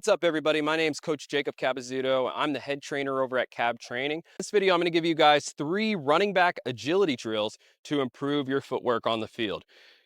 What's up, everybody? My name's Coach Jacob Capizzuto. I'm the head trainer over at Cab Training. In this video, I'm going to give you guys 3 running back agility drills to improve your footwork on the field.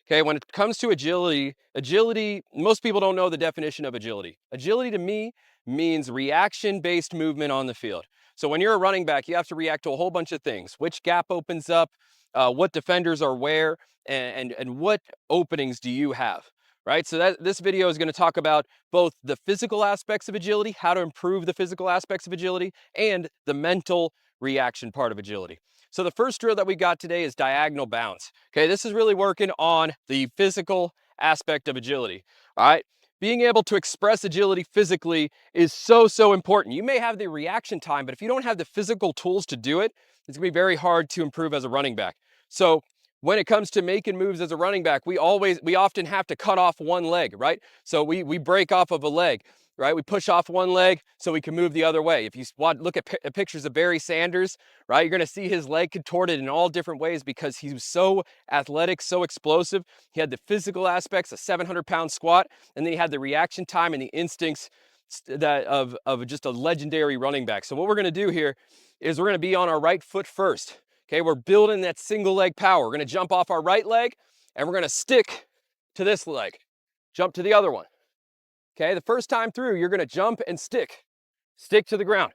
Okay, when it comes to agility, most people don't know the definition of agility. Agility to me means reaction-based movement on the field. So when you're a running back, you have to react to a whole bunch of things. Which gap opens up, what defenders are where, and what openings do you have? Right, so this video is going to talk about both the physical aspects of agility, how to improve the physical aspects of agility, and the mental reaction part of agility. So the first drill that we got today is diagonal bounce. Okay, this is really working on the physical aspect of agility. All right, being able to express agility physically is so important. You may have the reaction time, but if you don't have the physical tools to do it, it's going to be very hard to improve as a running back. So when it comes to making moves as a running back, we often have to cut off one leg, right? So we break off of a leg, right? We push off one leg so we can move the other way. If you look at pictures of Barry Sanders, right, you're going to see his leg contorted in all different ways because he was so athletic, so explosive. He had the physical aspects, a 700-pound squat, and then he had the reaction time and the instincts that of just a legendary running back. So what we're going to do here is we're going to be on our right foot first. Okay, we're building that single leg power. We're going to jump off our right leg and we're going to stick to this leg. Jump to the other one. Okay, the first time through, you're going to jump and stick to the ground.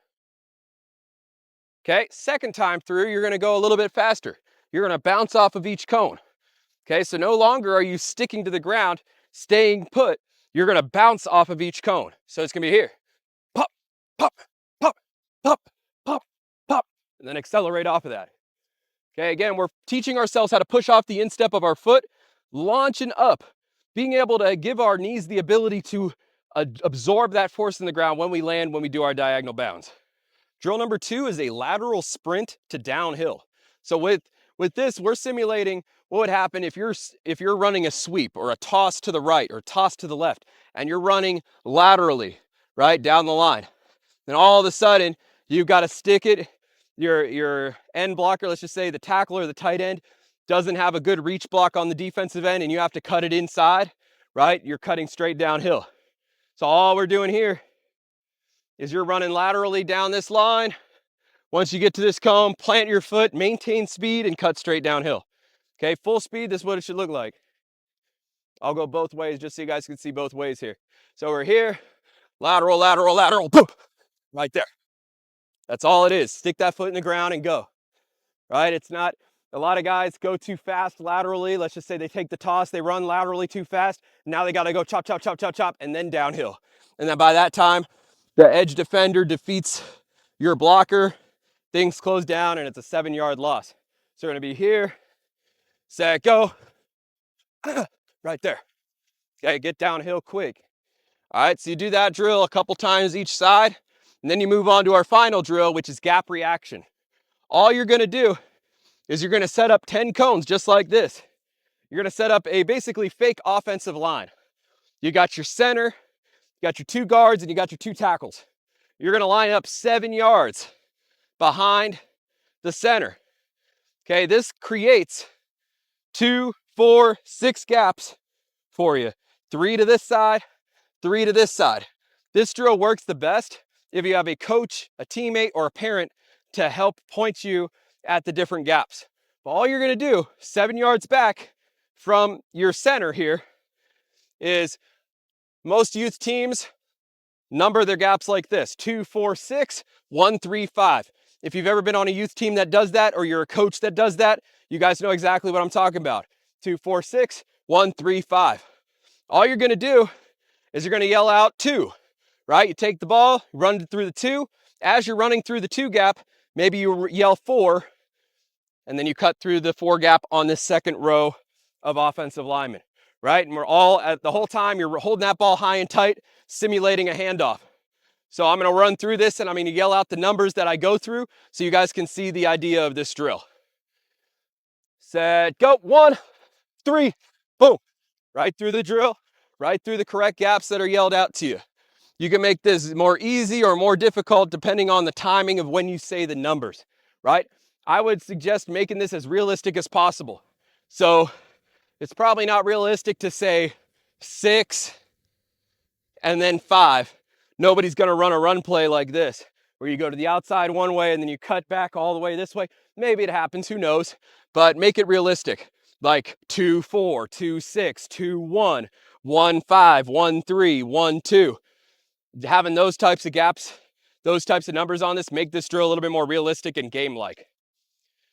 Okay, second time through, you're going to go a little bit faster. You're going to bounce off of each cone. Okay, so no longer are you sticking to the ground, staying put. You're going to bounce off of each cone. So it's going to be here. Pop, pop, pop, pop, pop, pop, and then accelerate off of that. Okay, again, we're teaching ourselves how to push off the instep of our foot, launching up, being able to give our knees the ability to absorb that force in the ground when we land, when we do our diagonal bounds. Drill number 2 is a lateral sprint to downhill. So with this, we're simulating what would happen if you're running a sweep or a toss to the right or toss to the left, and you're running laterally, right, down the line. Then all of a sudden, you've got to stick it. Your end blocker, let's just say the tackle or the tight end, doesn't have a good reach block on the defensive end and you have to cut it inside, right? You're cutting straight downhill. So all we're doing here is you're running laterally down this line. Once you get to this cone, plant your foot, maintain speed, and cut straight downhill. Okay, full speed, this is what it should look like. I'll go both ways just so you guys can see both ways here. So we're here, lateral, lateral, lateral, boom, right there. That's all it is. Stick that foot in the ground and go, right? It's not, a lot of guys go too fast laterally. Let's just say they take the toss, they run laterally too fast. Now they got to go chop, chop, chop, chop, chop, and then downhill. And then by that time, the edge defender defeats your blocker. Things close down and it's a 7-yard loss. So we're going to be here, set, go, right there. Okay, get downhill quick. All right, so you do that drill a couple times each side. And then you move on to our final drill, which is gap reaction. All you're going to do is you're going to set up 10 cones just like this. You're going to set up a basically fake offensive line. You got your center, you got your 2 guards, and you got your 2 tackles. You're going to line up 7 yards behind the center. Okay, this creates 2, 4, 6 gaps for you. 3 to this side, 3 to this side. This drill works the best if you have a coach, a teammate, or a parent to help point you at the different gaps. But all you're going to do 7 yards back from your center here is most youth teams number their gaps like this: 2, 4, 6, 1, 3, 5. If you've ever been on a youth team that does that, or you're a coach that does that, you guys know exactly what I'm talking about. 2, 4, 6, 1, 3, 5. All you're going to do is you're going to yell out 2. Right? You take the ball, run through the 2. As you're running through the 2 gap, maybe you yell 4, and then you cut through the 4 gap on this second row of offensive linemen. Right? And we're all, at the whole time, you're holding that ball high and tight, simulating a handoff. So I'm going to run through this, and I'm going to yell out the numbers that I go through so you guys can see the idea of this drill. Set, go. 1, 3, boom. Right through the drill, right through the correct gaps that are yelled out to you. You can make this more easy or more difficult depending on the timing of when you say the numbers, right? I would suggest making this as realistic as possible. So it's probably not realistic to say 6 and then 5. Nobody's gonna run a run play like this, where you go to the outside one way and then you cut back all the way this way. Maybe it happens, who knows? But make it realistic. Like 2-4, 2-6, 2-1, 1-5, 1-3, 1-2. Having those types of gaps, those types of numbers on this, make this drill a little bit more realistic and game-like.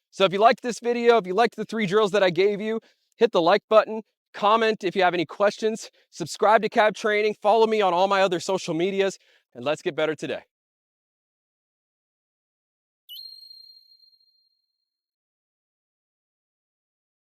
So if you liked this video, if you liked the 3 drills that I gave you, hit the like button, comment if you have any questions, subscribe to Cab Training, follow me on all my other social medias, and let's get better today.